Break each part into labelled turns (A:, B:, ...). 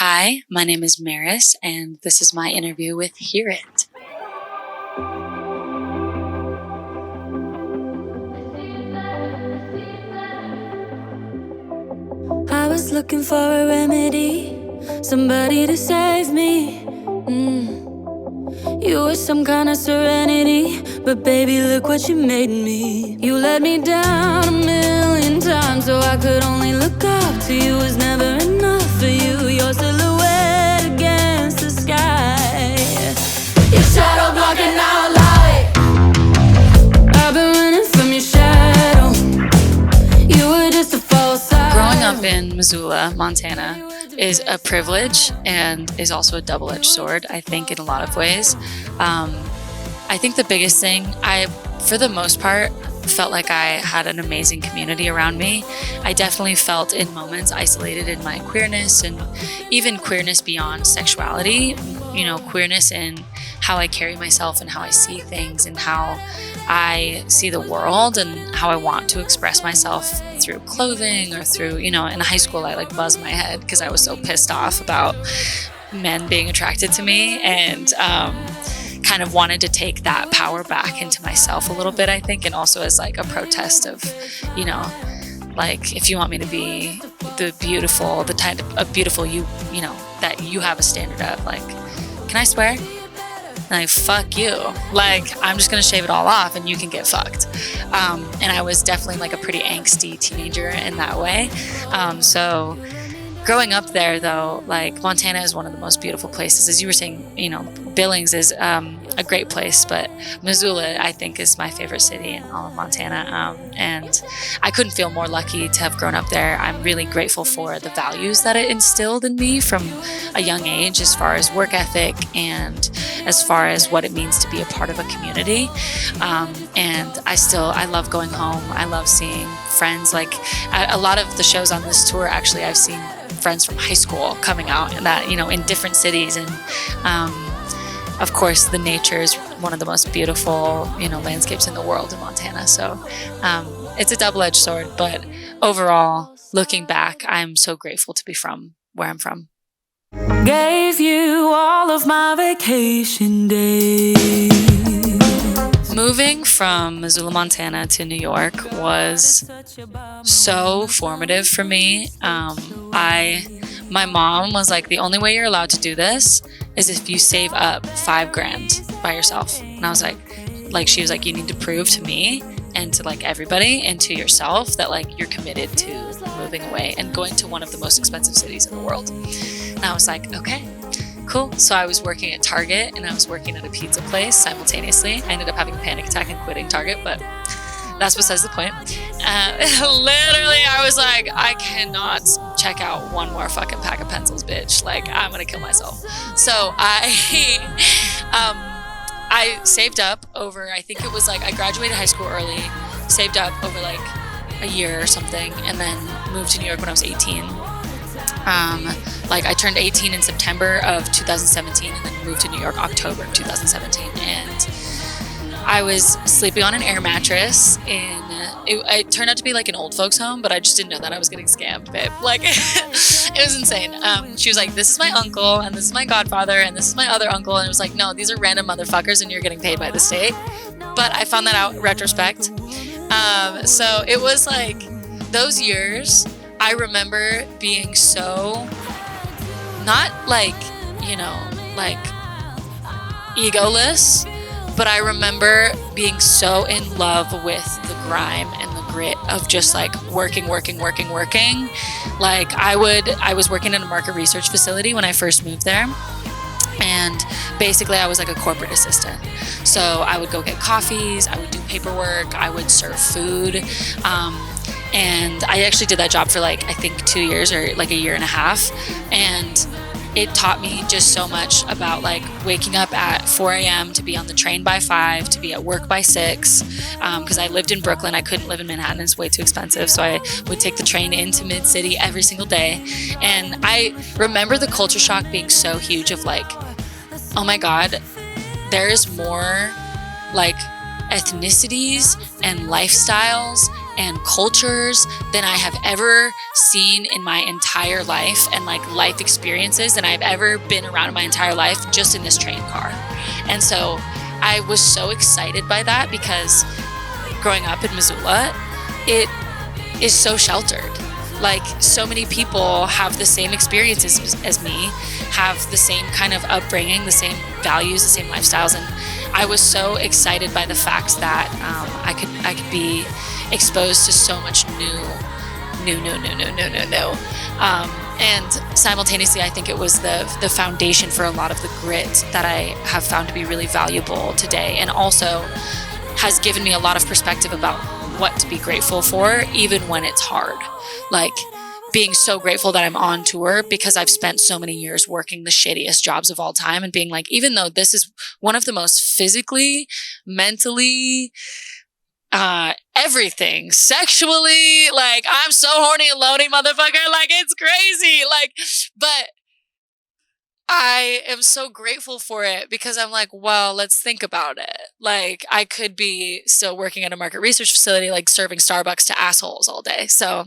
A: Hi, my name is Maris, and this is my interview with Hear It.
B: I was looking for a remedy, somebody to save me. You were some kind of serenity, but baby, look what you made me. You let me down a million times, so I could only look up to you. Was never enough for you. Your silhouette against the sky, your shadow blocking out light. I've been running from your shadow. You were just a false sign.
A: Growing up in Missoula, Montana, is a privilege and is also a double-edged sword, I think, in a lot of ways. I think the biggest thing, for the most part, felt like I had an amazing community around me. I definitely felt in moments isolated in my queerness, and even queerness beyond sexuality, queerness in how I carry myself and how I see things and how I see the world and how I want to express myself through clothing or through, in high school I buzzed my head because I was so pissed off about men being attracted to me, and kind of wanted to take that power back into myself a little bit, I think, and also as a protest of, if you want me to be the type of beautiful that you have a standard of, can I swear? Fuck you. I'm just gonna shave it all off and you can get fucked. And I was definitely a pretty angsty teenager in that way. So growing up there, though, Montana is one of the most beautiful places. As you were saying, Billings is a great place, but Missoula, I think, is my favorite city in all of Montana. And I couldn't feel more lucky to have grown up there. I'm really grateful for the values that it instilled in me from a young age, as far as work ethic and as far as what it means to be a part of a community. And I love going home. I love seeing friends. A lot of the shows on this tour, actually, I've seen friends from high school coming out, and that, in different cities. And of course, the nature is one of the most beautiful, landscapes in the world in Montana. So it's a double-edged sword, but overall, looking back, I'm so grateful to be from where I'm from.
B: Gave you all of my vacation days.
A: Moving from Missoula, Montana to New York was so formative for me. My mom was the only way you're allowed to do this is if you save up $5,000 by yourself. And I was she was you need to prove to me and to everybody and to yourself that you're committed to moving away and going to one of the most expensive cities in the world. And I was okay, cool. So I was working at Target and I was working at a pizza place simultaneously. I ended up having a panic attack and quitting Target, but that's besides the point. Literally, I was I cannot check out one more fucking pack of pencils, bitch. I'm gonna kill myself. So I saved up over, I think it was I graduated high school early, saved up over a year or something, and then moved to New York when I was 18. I turned 18 in September of 2017 and then moved to New York October 2017. And I was sleeping on an air mattress it turned out to be an old folks home, but I just didn't know that I was getting scammed, babe. It was insane. She was this is my uncle and this is my godfather and this is my other uncle. And it was no, these are random motherfuckers and you're getting paid by the state. But I found that out in retrospect. So it was those years, I remember being so not egoless, but I remember being so in love with the grime and the grit of just working. I was working in a market research facility when I first moved there. And basically I was a corporate assistant. So I would go get coffees, I would do paperwork, I would serve food. And I actually did that job for I think 2 years or a year and a half. And it taught me just so much about waking up at 4 a.m. to be on the train by 5, to be at work by 6, because I lived in Brooklyn. I couldn't live in Manhattan. It's way too expensive. So I would take the train into Mid-City every single day. And I remember the culture shock being so huge of oh my God, there is more ethnicities and lifestyles and cultures than I have ever seen in my entire life, and like life experiences than I've ever been around in my entire life just in this train car. And so I was so excited by that because growing up in Missoula, it is so sheltered. Like, so many people have the same experiences as me, have the same kind of upbringing, the same values, the same lifestyles. And I was so excited by the fact that I could be exposed to so much new. And simultaneously, I think it was the foundation for a lot of the grit that I have found to be really valuable today, and also has given me a lot of perspective about what to be grateful for, even when it's hard. Like, being so grateful that I'm on tour because I've spent so many years working the shittiest jobs of all time, and being like, even though this is one of the most physically, mentally, everything, sexually, like, I'm so horny and lonely, motherfucker, like, it's crazy, like, but I am so grateful for it because I'm like, well, let's think about it. Like, I could be still working at a market research facility, like serving Starbucks to assholes all day. So,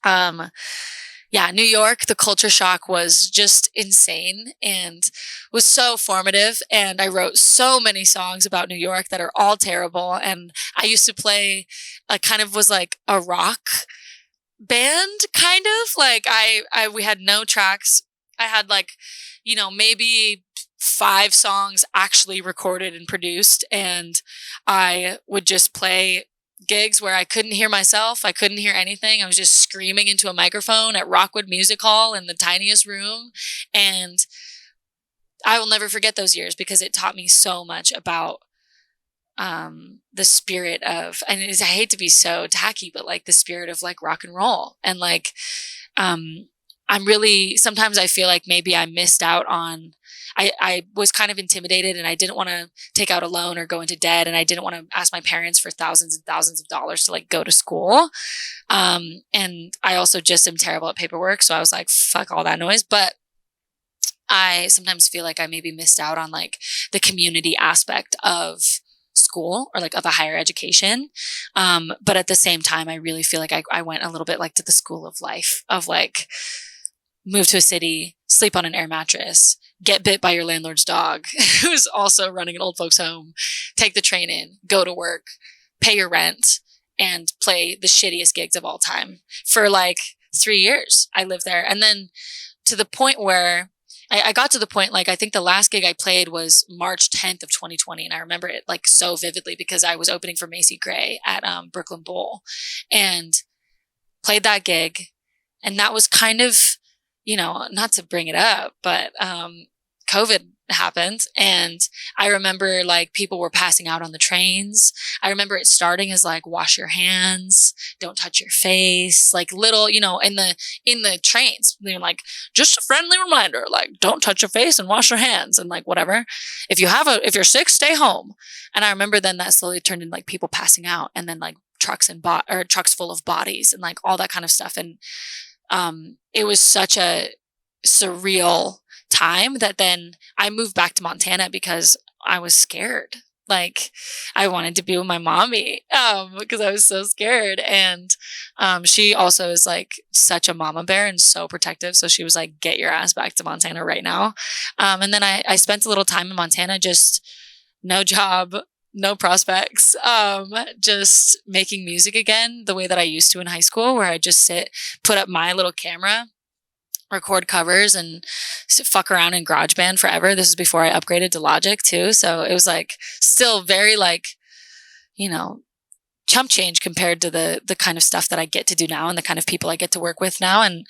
A: yeah, New York, the culture shock was just insane and was so formative. And I wrote so many songs about New York that are all terrible. And I used to play, kind of was like a rock band, kind of like we had no tracks. I had like, maybe 5 songs actually recorded and produced. And I would just play gigs where I couldn't hear myself. I couldn't hear anything. I was just screaming into a microphone at Rockwood Music Hall in the tiniest room. And I will never forget those years because it taught me so much about the spirit of, and I hate to be so tacky, but like the spirit of like rock and roll. And like, I'm really, sometimes I feel like maybe I missed out on, I was kind of intimidated, and I didn't want to take out a loan or go into debt. And I didn't want to ask my parents for thousands and thousands of dollars to like go to school. And I also just am terrible at paperwork. So I was like, fuck all that noise. But I sometimes feel like I maybe missed out on like the community aspect of school or like of a higher education. But at the same time, I really feel like I went a little bit like to the school of life of like, move to a city, sleep on an air mattress, get bit by your landlord's dog, who's also running an old folks home, take the train in, go to work, pay your rent, and play the shittiest gigs of all time. For like 3 years, I lived there. And then to the point where I got to the point, like, I think the last gig I played was March 10th of 2020. And I remember it like so vividly because I was opening for Macy Gray at Brooklyn Bowl and played that gig. And that was kind of, not to bring it up, but COVID happened. And I remember like people were passing out on the trains. I remember it starting as like, wash your hands, don't touch your face, like little, in the trains, they're like, just a friendly reminder, like, don't touch your face and wash your hands and like, whatever. If you're sick, stay home. And I remember then that slowly turned into like people passing out, and then like trucks full of bodies and like all that kind of stuff. And it was such a surreal time that then I moved back to Montana because I was scared. Like, I wanted to be with my mommy, because I was so scared. And, she also is like such a mama bear and so protective. So she was like, get your ass back to Montana right now. And then I spent a little time in Montana, just no job, no prospects, just making music again the way that I used to in high school, where I just put up my little camera, record covers, and fuck around in GarageBand forever. This is before I upgraded to Logic too. So it was like still very like, chump change compared to the kind of stuff that I get to do now and the kind of people I get to work with now. And,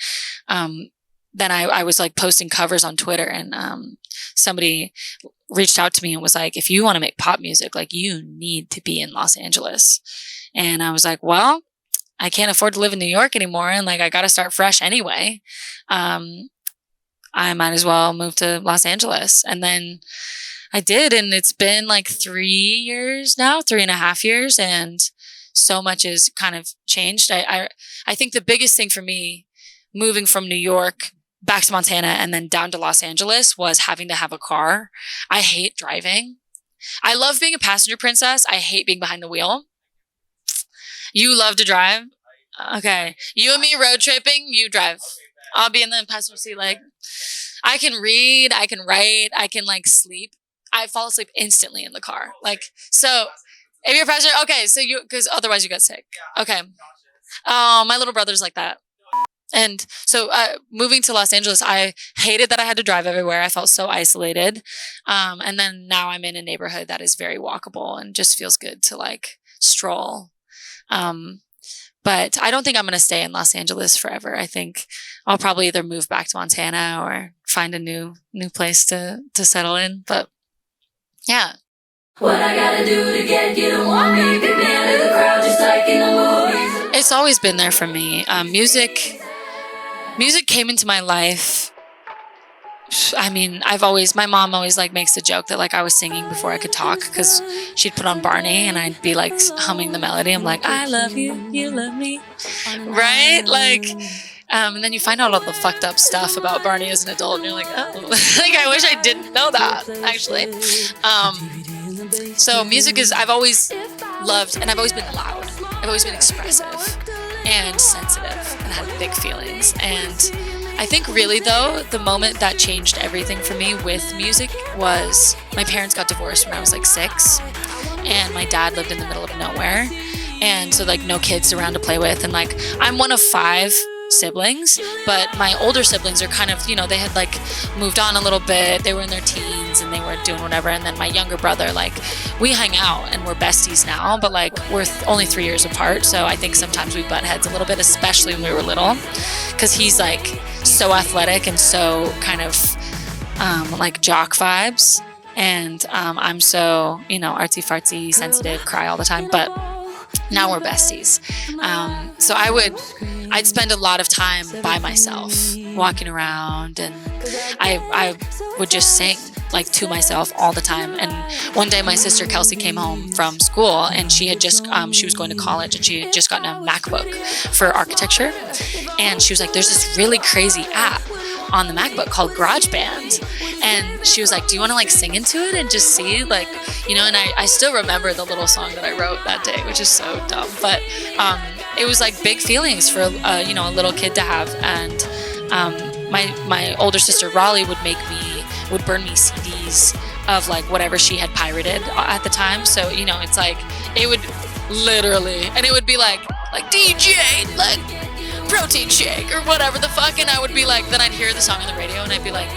A: then I was like posting covers on Twitter, and, somebody reached out to me and was like, if you want to make pop music, like, you need to be in Los Angeles. And I was like, well, I can't afford to live in New York anymore. And like, I got to start fresh anyway. I might as well move to Los Angeles. And then I did. And it's been like 3 years now, 3.5 years. And so much has kind of changed. I think the biggest thing for me moving from New York back to Montana and then down to Los Angeles was having to have a car. I hate driving. I love being a passenger princess. I hate being behind the wheel. You love to drive? Okay. You and me road tripping, you drive. I'll be in the passenger seat. Like, I can read, I can write, I can like sleep. I fall asleep instantly in the car. Like, so if you're passenger, okay, so because otherwise you got sick. Okay. Oh, my little brother's like that. And so moving to Los Angeles, I hated that I had to drive everywhere. I felt so isolated. And then now I'm in a neighborhood that is very walkable and just feels good to like stroll. But I don't think I'm going to stay in Los Angeles forever. I think I'll probably either move back to Montana or find a new place to settle in. But yeah.
B: What I gotta do to get you to want me? Pick me out of the crowd just like in the movies.
A: It's always been there for me. Music came into my life. I mean, my mom always like makes the joke that like I was singing before I could talk because she'd put on Barney and I'd be like humming the melody. I'm like, I love you, you love me, right? Like, and then you find out all the fucked up stuff about Barney as an adult and you're like, oh, like I wish I didn't know that actually. So music I've always loved, and I've always been loud. I've always been expressive and sensitive and had big feelings. And I think really though, the moment that changed everything for me with music was my parents got divorced when I was like 6, and my dad lived in the middle of nowhere. And so like no kids around to play with. And like, I'm one of 5 siblings, but my older siblings are kind of, they had like moved on a little bit. They were in their teens and they were doing whatever. And then my younger brother, like we hang out and we're besties now, but like we're only 3 years apart. So I think sometimes we butt heads a little bit, especially when we were little, because he's like so athletic and so kind of like jock vibes. And I'm so, artsy fartsy, sensitive, cry all the time. But now we're besties. So I'd spend a lot of time by myself walking around, and I would just sing like to myself all the time. And one day my sister Kelsey came home from school, and she had just she was going to college, and she had just gotten a MacBook for architecture. And she was like, there's this really crazy app on the MacBook called GarageBand. And she was like, do you want to like sing into it and just see like, and I still remember the little song that I wrote that day, which is so dumb, but it was like big feelings for a little kid to have. And my older sister Raleigh would burn me CDs of like whatever she had pirated at the time. So it's like it would literally, and it would be like DJ like protein shake or whatever the fuck, and I would be like, then I'd hear the song on the radio and I'd be like,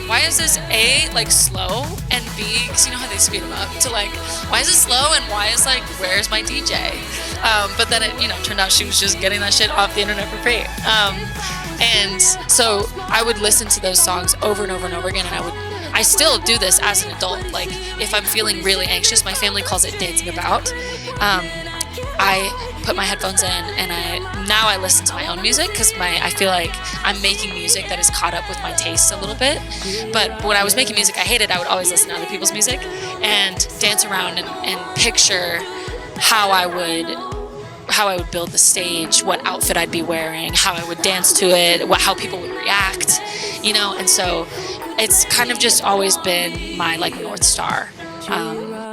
A: why is this A like slow, and B, because you know how they speed them up, to like, why is it slow, and why is like, where's my DJ? But then it turned out she was just getting that shit off the internet for free. And so I would listen to those songs over and over and over again, and I still do this as an adult. Like if I'm feeling really anxious, my family calls it dancing about. I put my headphones in and I listen to my own music because I feel like I'm making music that is caught up with my tastes a little bit. But when I was making music I hated, I would always listen to other people's music and dance around and picture how I would build the stage, what outfit I'd be wearing, how I would dance to it, how people would react, and so it's kind of just always been my like North Star,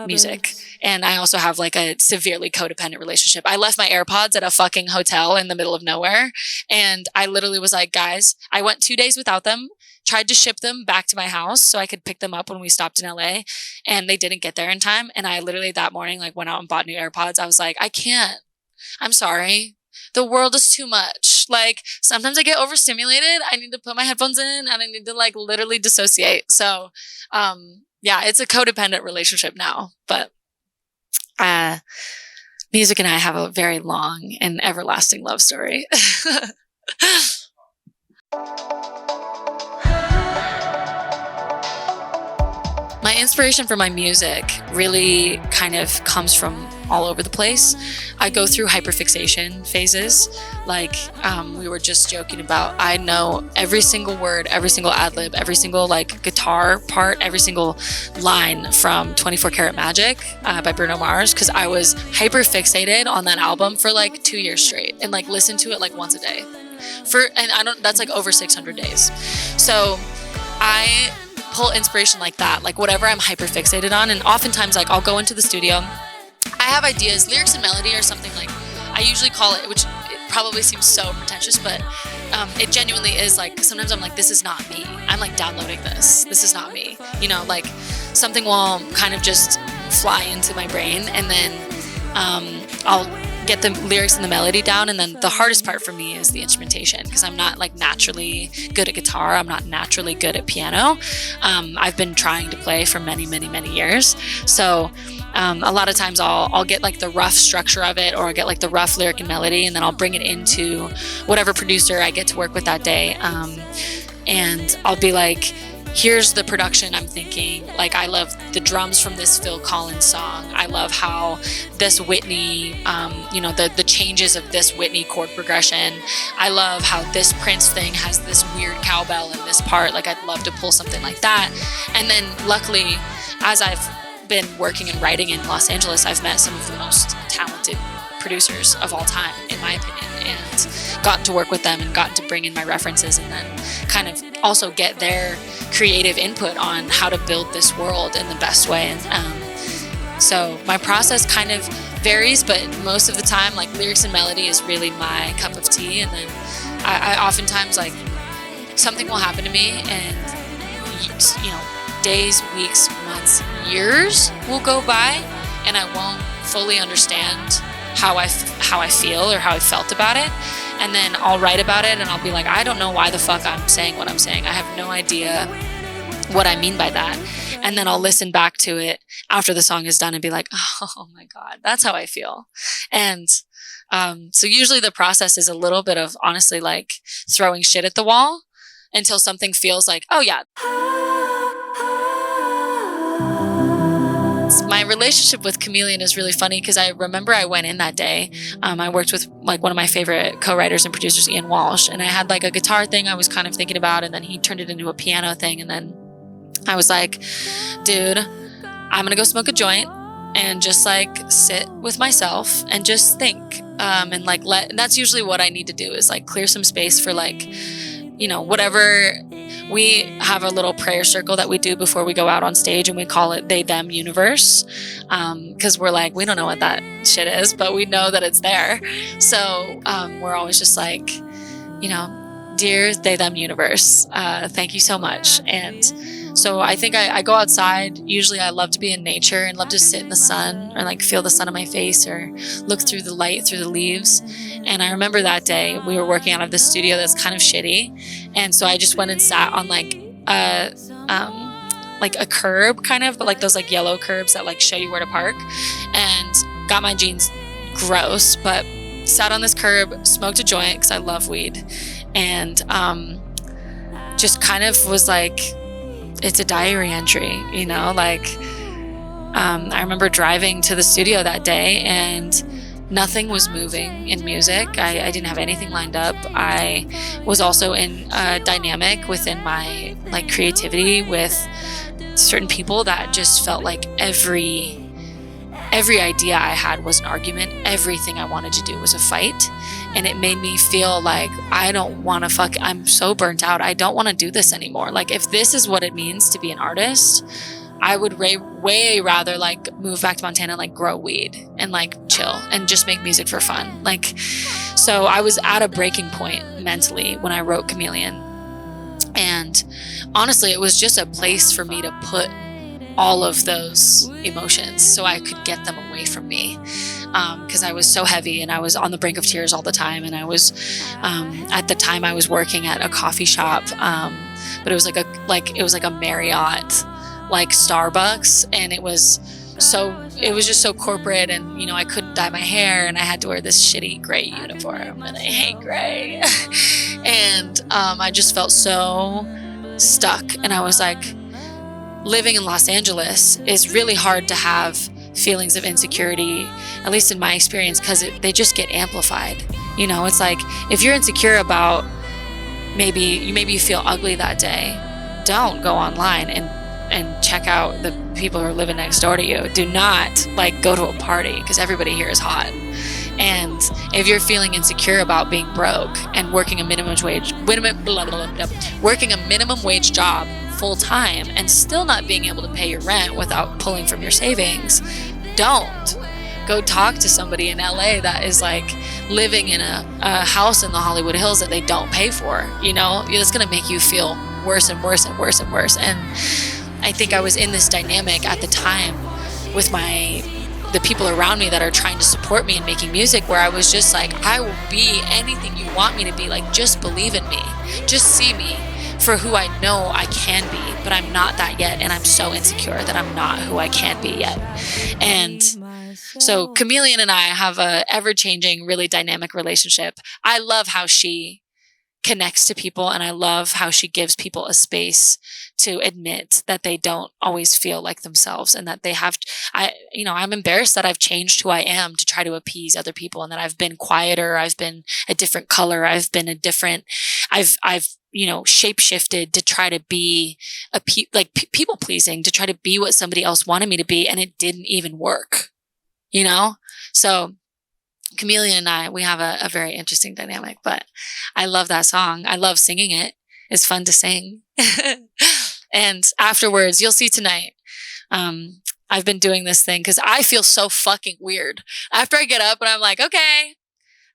A: music. And I also have like a severely codependent relationship. I left my AirPods at a fucking hotel in the middle of nowhere. And I literally was like, guys, I went 2 days without them, tried to ship them back to my house so I could pick them up when we stopped in LA, and they didn't get there in time. And I literally that morning like went out and bought new AirPods. I was like, I can't. I'm sorry. The world is too much. Like sometimes I get overstimulated. I need to put my headphones in and I need to like literally dissociate. So, yeah, it's a codependent relationship now, but music and I have a very long and everlasting love story. My inspiration for my music really kind of comes from all over the place. I go through hyperfixation phases. Like we were just joking about, I know every single word, every single ad-lib, every single like guitar part, every single line from 24 Karat Magic by Bruno Mars, because I was hyperfixated on that album for like 2 years straight and like listened to it like once a day. That's like over 600 days. So I pull inspiration like that, like whatever I'm hyperfixated on. And oftentimes like I'll go into the studio, I have ideas, lyrics and melody are something like I usually call it, which it probably seems so pretentious, but it genuinely is like, sometimes I'm like, this is not me. I'm like downloading this. This is not me. You know, like something will kind of just fly into my brain, and then I'll get the lyrics and the melody down. And then the hardest part for me is the instrumentation, because I'm not like naturally good at guitar. I'm not naturally good at piano. I've been trying to play for many, many, many years. So a lot of times I'll get like the rough structure of it, or I'll get like the rough lyric and melody, and then I'll bring it into whatever producer I get to work with that day. And I'll be like, here's the production I'm thinking. Like, I love the drums from this Phil Collins song. I love how this Whitney, the changes of this Whitney chord progression. I love how this Prince thing has this weird cowbell in this part. Like, I'd love to pull something like that. And then luckily, as I've been working and writing in Los Angeles, I've met some of the most talented producers of all time, in my opinion, and gotten to work with them and gotten to bring in my references, and then kind of also get their creative input on how to build this world in the best way. And so my process kind of varies, but most of the time, like, lyrics and melody is really my cup of tea. And then I oftentimes, like, something will happen to me, and days, weeks, months, years will go by, and I won't fully understand how I feel or how I felt about it. And then I'll write about it, and I'll be like, I don't know why the fuck I'm saying what I'm saying. I have no idea what I mean by that. And then I'll listen back to it after the song is done and be like, oh my God, that's how I feel. And so usually the process is a little bit of, honestly, like throwing shit at the wall until something feels like, oh yeah. My relationship with Chameleon is really funny, because I remember I went in that day. I worked with like one of my favorite co-writers and producers, Ian Walsh, and I had like a guitar thing I was kind of thinking about, and then he turned it into a piano thing. And then I was like, dude, I'm going to go smoke a joint and just like sit with myself and just think. And like, that's usually what I need to do, is like clear some space for like, whatever. We have a little prayer circle that we do before we go out on stage, and we call it they, them universe. Cause we're like, we don't know what that shit is, but we know that it's there. So, we're always just like, dear they, them universe, thank you so much. And so I think I go outside. Usually I love to be in nature and love to sit in the sun, or like feel the sun on my face, or look through the light through the leaves. And I remember that day we were working out of the studio that's kind of shitty. And so I just went and sat on like a curb kind of, but like those like yellow curbs that like show you where to park, and got my jeans gross, but sat on this curb, smoked a joint because I love weed, and just kind of was like, it's a diary entry, I remember driving to the studio that day, and nothing was moving in music. I didn't have anything lined up. I was also in a dynamic within my like creativity with certain people that just felt like every idea I had was an argument. Everything I wanted to do was a fight. And it made me feel like I don't want to I'm so burnt out. I don't want to do this anymore. Like, if this is what it means to be an artist, I would way rather like move back to Montana and like grow weed and like chill and just make music for fun. Like, so I was at a breaking point mentally when I wrote Chameleon. And honestly, it was just a place for me to put all of those emotions so I could get them away from me. Because I was so heavy and I was on the brink of tears all the time. And I was, at the time I was working at a coffee shop, but it was like a Marriott, like Starbucks. And it was just so corporate, and, I couldn't dye my hair, and I had to wear this shitty gray uniform, and I hate gray. And, I just felt so stuck. And I was like, living in Los Angeles is really hard to have feelings of insecurity, at least in my experience, because they just get amplified. It's like, if you're insecure about maybe you feel ugly that day, don't go online and check out the people who are living next door to you. Do not like go to a party, because everybody here is hot. And if you're feeling insecure about being broke and working a minimum wage job full time and still not being able to pay your rent without pulling from your savings, don't. go talk to somebody in LA that is like living in a house in the Hollywood Hills that they don't pay for, you know, it's going to make you feel worse and worse and worse and worse. And I think I was in this dynamic at the time with the people around me that are trying to support me in making music, where I was just like, I will be anything you want me to be. Like, just believe in me, just see me for who I know I can be, but I'm not that yet. And I'm so insecure that I'm not who I can be yet. And so Chameleon and I have a ever-changing, really dynamic relationship. I love how she connects to people, and I love how she gives people a space to admit that they don't always feel like themselves, and that they have, I'm embarrassed that I've changed who I am to try to appease other people, and that I've been quieter, I've been a different color, I've shape shifted to try to be people pleasing, to try to be what somebody else wanted me to be, and it didn't even work, you know? So Chameleon and I, we have a very interesting dynamic, but I love that song. I love singing it. It's fun to sing. And afterwards, you'll see tonight, I've been doing this thing because I feel so fucking weird. After I get up and I'm like, okay,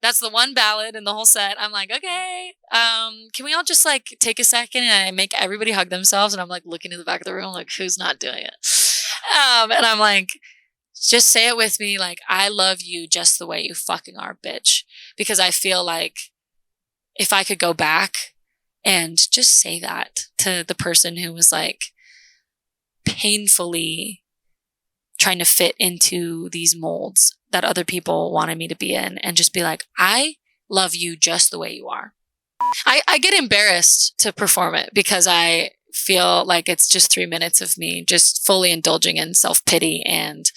A: that's the one ballad in the whole set. I'm like, okay, can we all just like take a second? And I make everybody hug themselves. And I'm like looking in the back of the room, like, who's not doing it? And I'm like, just say it with me. Like, I love you just the way you fucking are, bitch. Because I feel like if I could go back and just say that to the person who was like painfully trying to fit into these molds that other people wanted me to be in, and just be like, I love you just the way you are. I get embarrassed to perform it because I feel like it's just 3 minutes of me just fully indulging in self-pity and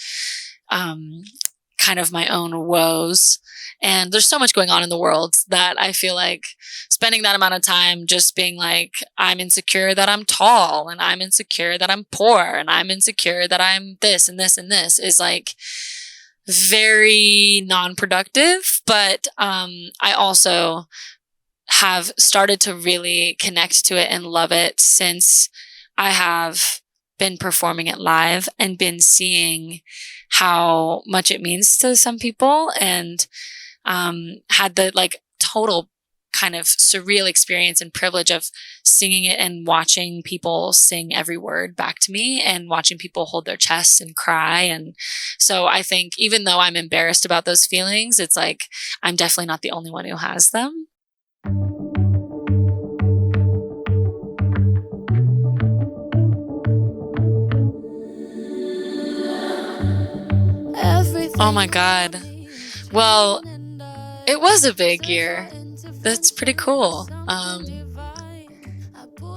A: kind of my own woes. And there's so much going on in the world that I feel like spending that amount of time just being like, I'm insecure that I'm tall, and I'm insecure that I'm poor, and I'm insecure that I'm this and this and this, is like very non-productive. But I also have started to really connect to it and love it since I have been performing it live and been seeing how much it means to some people, and had the like total kind of surreal experience and privilege of singing it and watching people sing every word back to me, and watching people hold their chests and cry. And so I think even though I'm embarrassed about those feelings, it's like I'm definitely not the only one who has them. Oh my God. Well, it was a big year. That's pretty cool.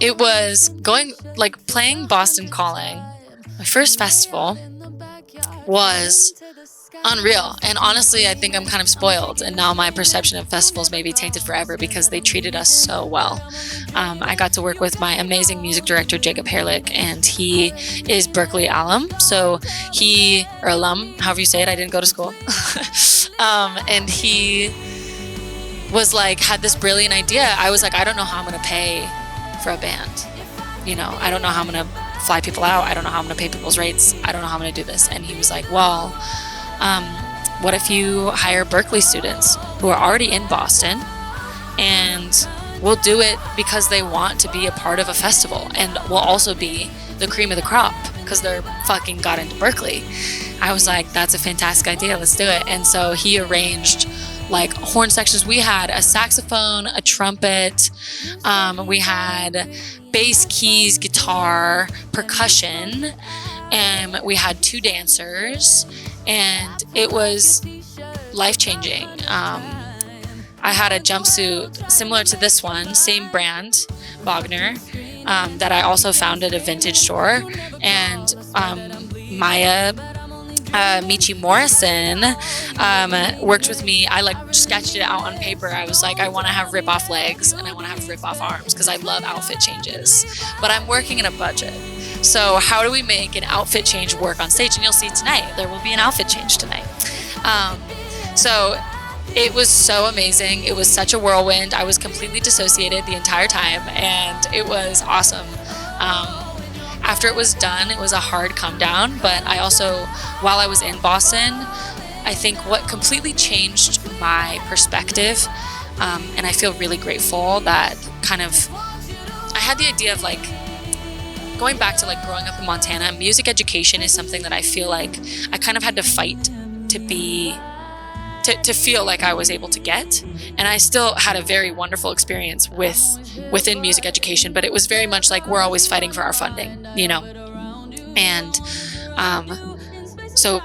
A: It was playing Boston Calling. My first festival was unreal. And honestly, I think I'm kind of spoiled. And now my perception of festivals may be tainted forever because they treated us so well. I got to work with my amazing music director, Jacob Herlick, and he is Berkeley alum. So alum, however you say it, I didn't go to school. And he was like, had this brilliant idea. I was like, I don't know how I'm going to pay for a band. You know, I don't know how I'm going to fly people out. I don't know how I'm going to pay people's rates. I don't know how I'm going to do this. And he was like, well, what if you hire Berkeley students who are already in Boston, and we'll do it because they want to be a part of a festival, and we'll also be the cream of the crop because they're fucking got into Berkeley. I was like, that's a fantastic idea. Let's do it. And so he arranged like horn sections. We had a saxophone, a trumpet, we had bass, keys, guitar, percussion, and we had 2 dancers, and it was life-changing. I had a jumpsuit similar to this one, same brand, Wagner, that I also found at a vintage store, and Maya Michi Morrison worked with me. I like sketched it out on paper. I was like, I want to have rip-off legs and I want to have rip-off arms because I love outfit changes, but I'm working in a budget. So how do we make an outfit change work on stage? And you'll see tonight, there will be an outfit change tonight. So it was so amazing. It was such a whirlwind. I was completely dissociated the entire time, and it was awesome. After it was done, it was a hard come down, but I also, while I was in Boston, I think what completely changed my perspective, and I feel really grateful that kind of, I had the idea of like, going back to like growing up in Montana, music education is something that I feel like I kind of had to fight to be, to feel like I was able to get. And I still had a very wonderful experience within music education, but it was very much like we're always fighting for our funding, you know? And so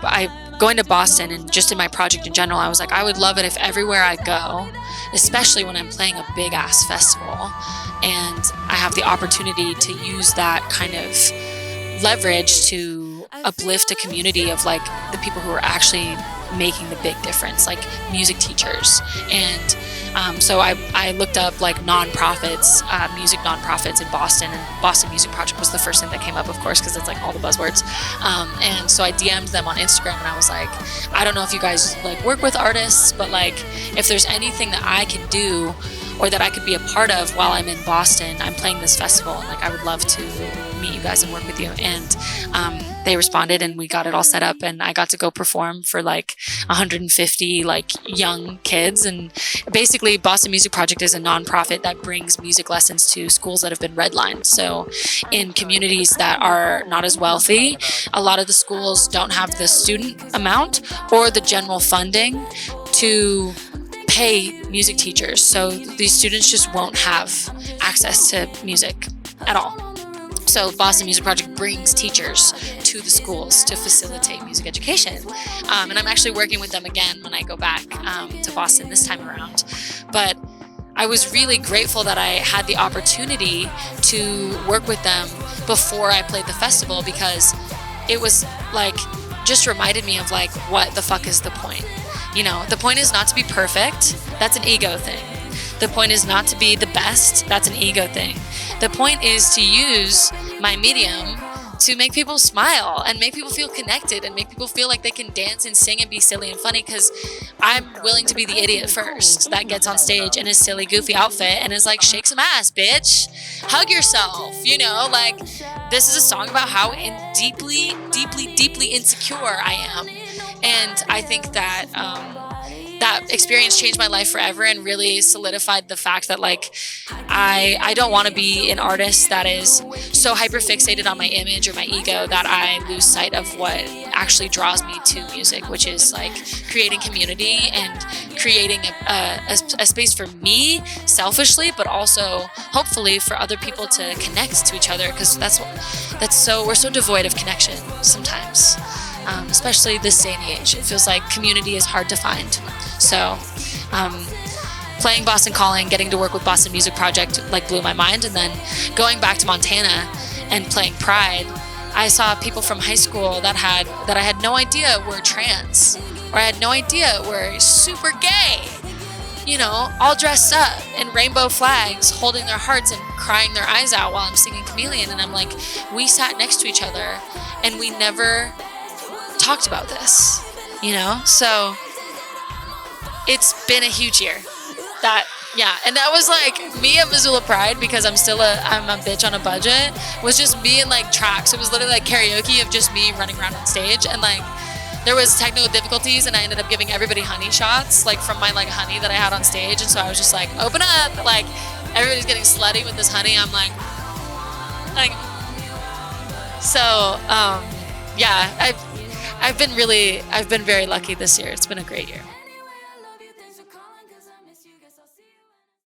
A: going to Boston and just in my project in general, I was like, I would love it if everywhere I go, especially when I'm playing a big ass festival and I have the opportunity to use that kind of leverage to uplift a community of like the people who are actually making the big difference, like music teachers. And so I looked up like nonprofits, music nonprofits in Boston, and Boston Music Project was the first thing that came up, of course, because it's like all the buzzwords. And so I DM'd them on Instagram and I was like, I don't know if you guys like work with artists, but like if there's anything that I can do or that I could be a part of while I'm in Boston, I'm playing this festival and like I would love to meet you guys and work with you. And they responded and we got it all set up, and I got to go perform for like 150 like young kids. And basically Boston Music Project is a nonprofit that brings music lessons to schools that have been redlined. So in communities that are not as wealthy, a lot of the schools don't have the student amount or the general funding to pay music teachers. So these students just won't have access to music at all. So Boston Music Project brings teachers to the schools to facilitate music education. And I'm actually working with them again when I go back to Boston this time around. But I was really grateful that I had the opportunity to work with them before I played the festival, because it was like, just reminded me of like, what the fuck is the point? You know, the point is not to be perfect. That's an ego thing. The point is not to be the best. That's an ego thing. The point is to use my medium to make people smile and make people feel connected and make people feel like they can dance and sing and be silly and funny, because I'm willing to be the idiot first that gets on stage in a silly, goofy outfit and is like, shake some ass, bitch. Hug yourself. You know, like, this is a song about how deeply, deeply, deeply insecure I am. And I think that that experience changed my life forever and really solidified the fact that like I don't want to be an artist that is so hyper fixated on my image or my ego that I lose sight of what actually draws me to music, which is like creating community and creating a space for me selfishly, but also hopefully for other people to connect to each other, because we're so devoid of connection sometimes. Especially this day and age, it feels like community is hard to find. So playing Boston Calling, getting to work with Boston Music Project like blew my mind. And then going back to Montana and playing Pride, I saw people from high school that I had no idea were trans, or I had no idea were super gay, you know, all dressed up in rainbow flags, holding their hearts and crying their eyes out while I'm singing Chameleon. And I'm like, we sat next to each other and we never talked about this, you know? So it's been a huge year. And that was like me at Missoula Pride, because I'm a bitch on a budget, was just me in like tracks. It was literally like karaoke of just me running around on stage, and like there was technical difficulties and I ended up giving everybody honey shots, like from my like honey that I had on stage. And so I was just like, open up, like everybody's getting slutty with this honey. I'm like so yeah, I've been very lucky this year. It's been a great year.